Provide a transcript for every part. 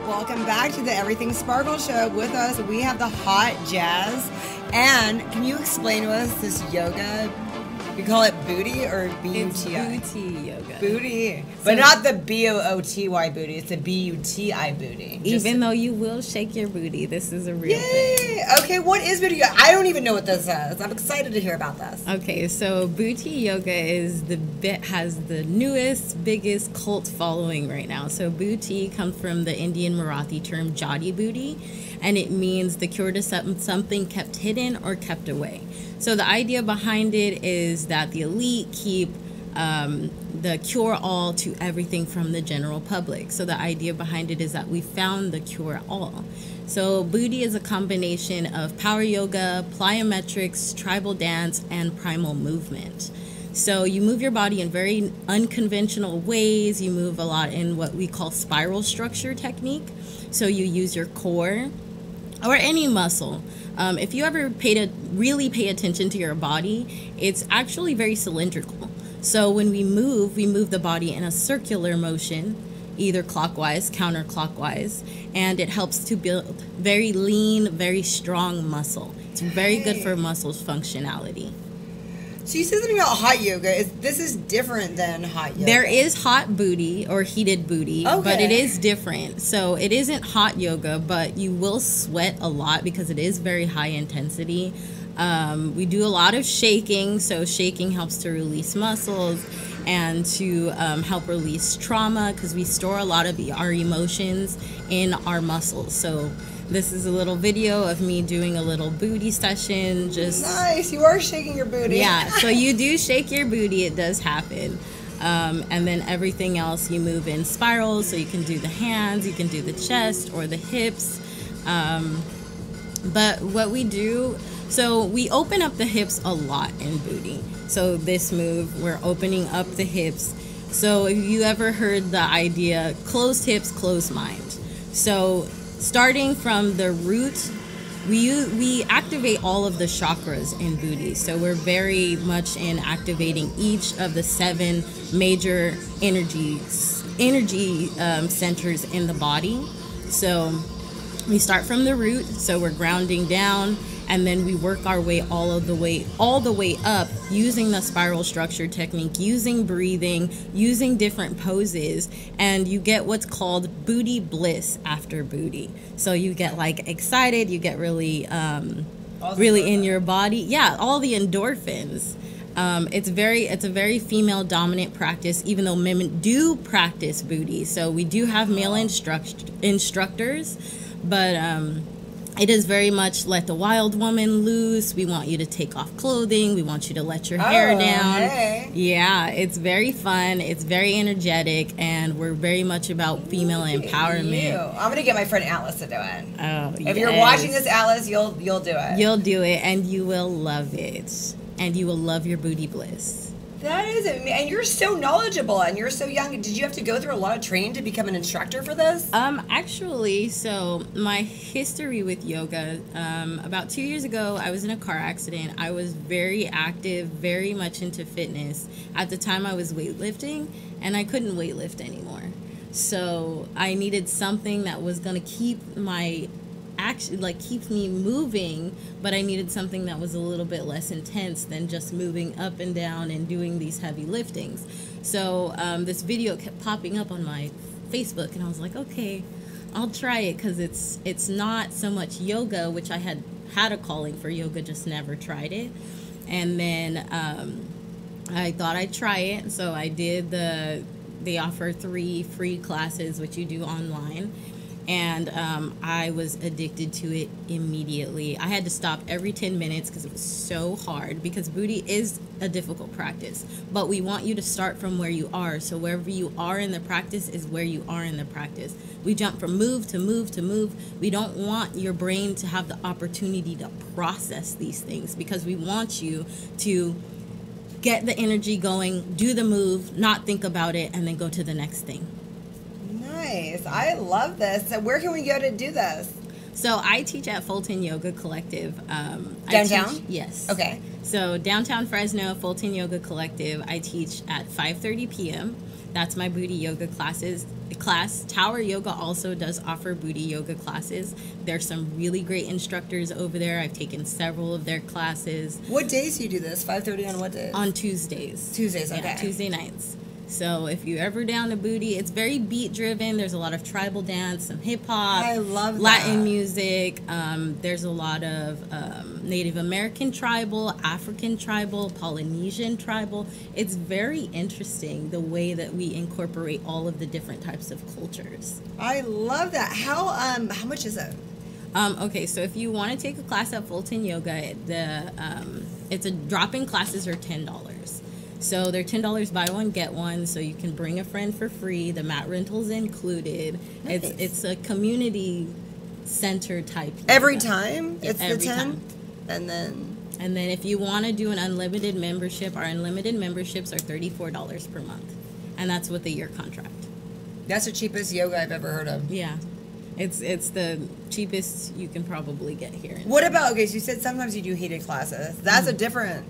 Welcome back to the Everything Sparkle Show. With us, we have the hot Jazz. And can you explain to us this yoga? You call it BUTI or BUTI? It's BUTI yoga. BUTI. But not the BOOTY booty. It's the BUTI booty. Even though you will shake your booty, this is a real thing. Okay, what is BUTI yoga? I don't even know what this is. I'm excited to hear about this. Okay, so BUTI yoga has the newest, biggest cult following right now. So BUTI comes from the Indian Marathi term jadi booty, and it means the cure to something kept hidden or kept away. So the idea behind it is that the elite keep the cure-all to everything from the general public. So the idea behind it is that we found the cure-all. So BUTI is a combination of power yoga, plyometrics, tribal dance, and primal movement. So you move your body in very unconventional ways. You move a lot in what we call spiral structure technique. So you use your core or any muscle. If you ever really pay attention to your body, it's actually very cylindrical. So when we move the body in a circular motion, either clockwise, counterclockwise, and it helps to build very lean, very strong muscle. It's very good for muscles functionality. So you said something about hot yoga. This is different than hot yoga. There is hot booty or heated booty, but it is different. So it isn't hot yoga, but you will sweat a lot because it is very high intensity. We do a lot of shaking, so shaking helps to release muscles and to help release trauma because we store a lot of our emotions in our muscles. So this is a little video of me doing a little booty session. Just nice. You are shaking your booty. Yeah, so you do shake your booty. It does happen. And then everything else you move in spirals. So you can do the hands, you can do the chest or the hips. But what we do, so we open up the hips a lot in BUTI. So this move, we're opening up the hips. So if you ever heard the idea, closed hips, closed mind. So starting from the root, we activate all of the chakras in BUTI. So we're very much in activating each of the 7 major energy centers in the body. So we start from the root, so we're grounding down, and then we work our way all the way up using the spiral structure technique, using breathing, using different poses, and you get what's called BUTI bliss after BUTI. So you get like excited, you get really in your body. Yeah, all the endorphins. It's a very female dominant practice, even though women do practice BUTI. So we do have male instructors, but it is very much let the wild woman loose. We want you to take off clothing. We want you to let your hair down. Hey. Yeah, it's very fun. It's very energetic, and we're very much about female empowerment. I'm going to get my friend Atlas to do it. Oh, if you're watching this, Atlas, you'll do it. You'll do it, and you will love it. And you will love your BUTI bliss. That is it. And you're so knowledgeable and you're so young. Did you have to go through a lot of training to become an instructor for this? Actually, so my history with yoga, about 2 years ago, I was in a car accident. I was very active, very much into fitness. At the time, I was weightlifting, and I couldn't weightlift anymore. So I needed something that was going to keep keeps me moving, but I needed something that was a little bit less intense than just moving up and down and doing these heavy liftings. So this video kept popping up on my Facebook, and I was like, okay, I'll try it, because it's not so much yoga, which I had a calling for yoga, just never tried it. And then I thought I'd try it, so I did they offer 3 free classes, which you do online. And I was addicted to it immediately. I had to stop every 10 minutes because it was so hard, because BUTI is a difficult practice. But we want you to start from where you are. So wherever you are in the practice is where you are in the practice. We jump from move to move to move. We don't want your brain to have the opportunity to process these things, because we want you to get the energy going, do the move, not think about it, and then go to the next thing. Nice. I love this. So where can we go to do this? So I teach at Fulton Yoga Collective. Downtown? Yes. Okay. So downtown Fresno, Fulton Yoga Collective, I teach at 5:30 p.m. That's my booty yoga class. Tower Yoga also does offer booty yoga classes. There's some really great instructors over there. I've taken several of their classes. What days do you do this? 5:30 on what days? On Tuesdays. Tuesdays, okay. Yeah, Tuesday nights. So if you're ever down to booty, it's very beat driven. There's a lot of tribal dance, some hip hop, I love that. Latin music. There's a lot of Native American tribal, African tribal, Polynesian tribal. It's very interesting the way that we incorporate all of the different types of cultures. I love that. How much is it? Okay, so if you want to take a class at Fulton Yoga, it's a drop-in classes are $10. So they're $10 buy one get one, so you can bring a friend for free. The mat rental's included. Nice. It's a community center type yoga. Every time? Yeah, It's every the 10? time. And then if you want to do an unlimited membership, our unlimited memberships are $34 per month, and that's with a year contract. that's the cheapest yoga I've ever heard of. Yeah, it's the cheapest you can probably get here. What about, okay, so you said sometimes you do heated classes. That's a different...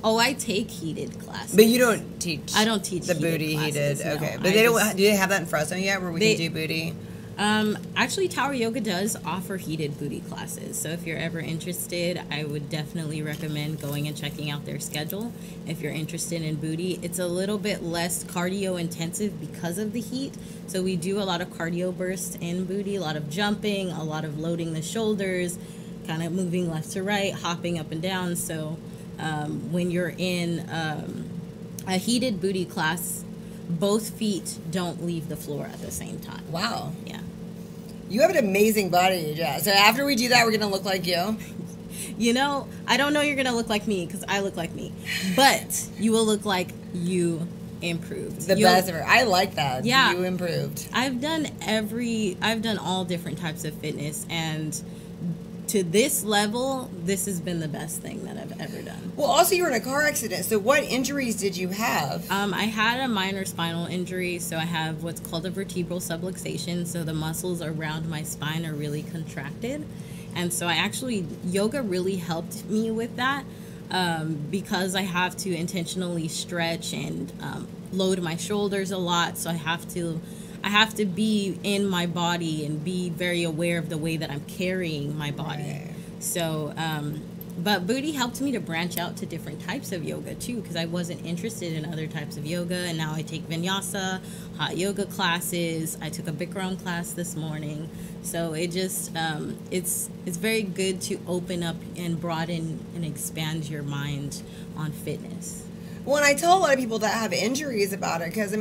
Oh, I take heated classes. But you don't teach. I don't teach the heated booty classes, heated. no. Okay, but do they have that in Fresno yet, where we can do booty? Actually, Tower Yoga does offer heated booty classes. So if you're ever interested, I would definitely recommend going and checking out their schedule. If you're interested in booty, it's a little bit less cardio intensive because of the heat. So we do a lot of cardio bursts in booty, a lot of jumping, a lot of loading the shoulders, kind of moving left to right, hopping up and down. So when you're in a heated booty class, both feet don't leave the floor at the same time. Wow. Yeah. You have an amazing body, Jazz. So after we do that, we're going to look like you. You know, I don't know you're going to look like me because I look like me. But you will look like you improved. The best ever. I like that. Yeah. You improved. I've done all different types of fitness, and to this level, this has been the best thing that I've ever done. Well, also you were in a car accident. So what injuries did you have? I had a minor spinal injury, so I have what's called a vertebral subluxation. So the muscles around my spine are really contracted. And so yoga really helped me with that because I have to intentionally stretch and load my shoulders a lot. So I have to be in my body and be very aware of the way that I'm carrying my body. Right. So, but booty helped me to branch out to different types of yoga too, because I wasn't interested in other types of yoga, and now I take vinyasa, hot yoga classes. I took a Bikram class this morning. So it just, it's very good to open up and broaden and expand your mind on fitness. Well, and I tell a lot of people that have injuries about it, because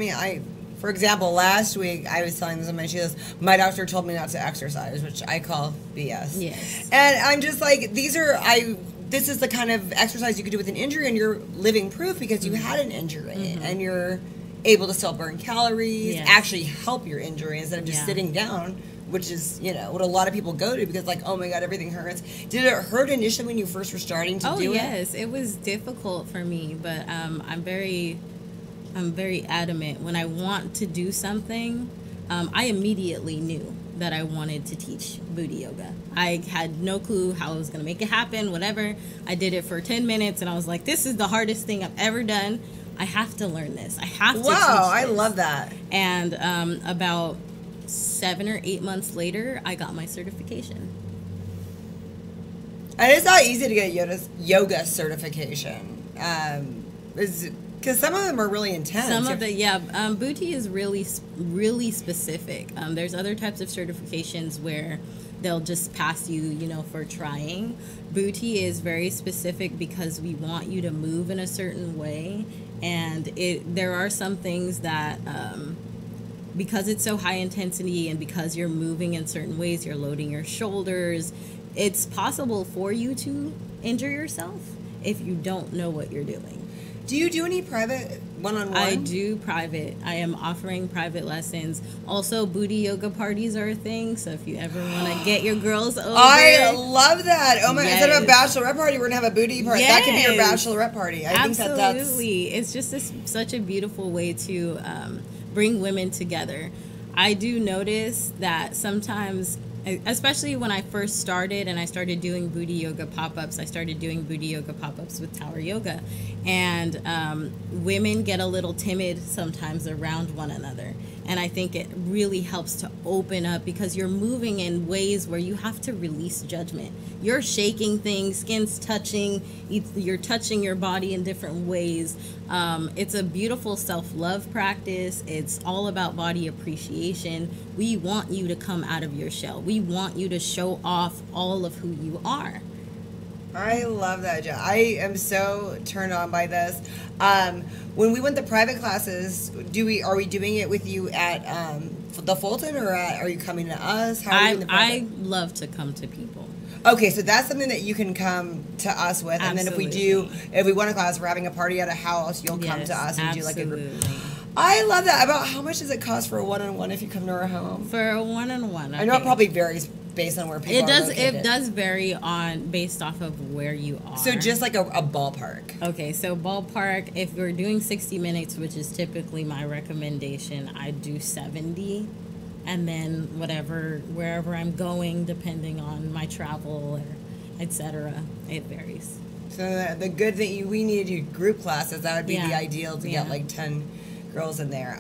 for example, last week I was telling somebody, she goes, my doctor told me not to exercise, which I call BS. Yes. And I'm just like, this is the kind of exercise you could do with an injury, and you're living proof because you had an injury, and you're able to still burn calories, actually help your injury instead of just sitting down, which is, what a lot of people go to because, like, oh my God, everything hurts. Did it hurt initially when you first were starting to do it? Oh, yes. It was difficult for me, but I'm very adamant. When I want to do something, I immediately knew that I wanted to teach booty yoga. I had no clue how I was going to make it happen, whatever. I did it for 10 minutes, and I was like, this is the hardest thing I've ever done. I have to learn this. I have to teach this. Wow, I love that. And about 7 or 8 months later, I got my certification. And it's not easy to get yoga certification. Because some of them are really intense. BUTI is really specific. There's other types of certifications where they'll just pass you, for trying. BUTI is very specific because we want you to move in a certain way, and there are some things that because it's so high intensity and because you're moving in certain ways, you're loading your shoulders, it's possible for you to injure yourself if you don't know what you're doing. Do you do any private one-on-one? I do private. I am offering private lessons. Also, booty yoga parties are a thing, so if you ever want to get your girls over. I love that. Oh my God, instead of a bachelorette party, we're going to have a booty party. Yes. That could be your bachelorette party. Absolutely. It's just such a beautiful way to bring women together. I do notice that sometimes Especially when I first started and I started doing booty yoga pop-ups. I started doing booty yoga pop-ups with Tower Yoga. And women get a little timid sometimes around one another. And I think it really helps to open up because you're moving in ways where you have to release judgment. You're shaking things, skin's touching, you're touching your body in different ways. It's a beautiful self-love practice. It's all about body appreciation. We want you to come out of your shell. We want you to show off all of who you are. I love that, Jen. I am so turned on by this. When we went to private classes, are we doing it with you at the Fulton, or are you coming to us? How are you doing the private? I love to come to people. Okay, so that's something that you can come to us with, and Absolutely. Then if we want a class, we're having a party at a house, you'll come to us and do like a group. Absolutely. I love that. About how much does it cost for a one-on-one if you come to our home? For a one-on-one, okay. I know it probably varies based on where people are located. It does vary based off of where you are. So just like a ballpark. Okay, so ballpark, if we're doing 60 minutes, which is typically my recommendation, I do 70. And then wherever I'm going, depending on my travel or etc., it varies. So the good thing, we need to do group classes. That would be the ideal to get like 10 girls in there.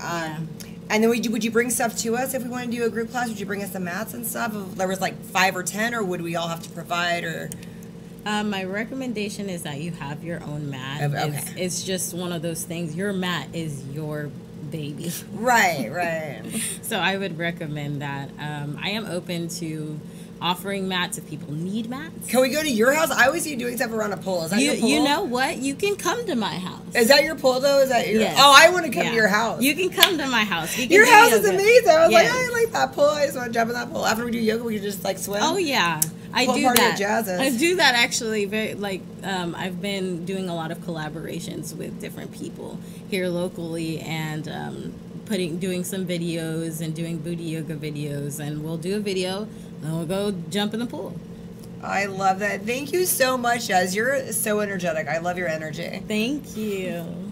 And then would you bring stuff to us if we want to do a group class? Would you bring us the mats and stuff? If there was like 5 or 10, or would we all have to provide? Or my recommendation is that you have your own mat. Okay. It's just one of those things. Your mat is your baby. Right. So I would recommend that. I am open to offering mats if people need mats. Can we go to your house? I always see you doing stuff around a pool. Is that your pool? You know what? You can come to my house. Is that your pool though? Is that your? Yes. Oh, I want to come to your house. You can come to my house. Your house is amazing. I was like, Yes. I like that pool. I just want to jump in that pool. After we do yoga, we can just like swim. Oh yeah, I Pool do party that. at Jazmen. I do that actually. I've been doing a lot of collaborations with different people here locally, and doing some videos and doing booty yoga videos, and we'll do a video and we'll go jump in the pool. I love that. Thank you so much, Jazz. You're so energetic. I love your energy. Thank you.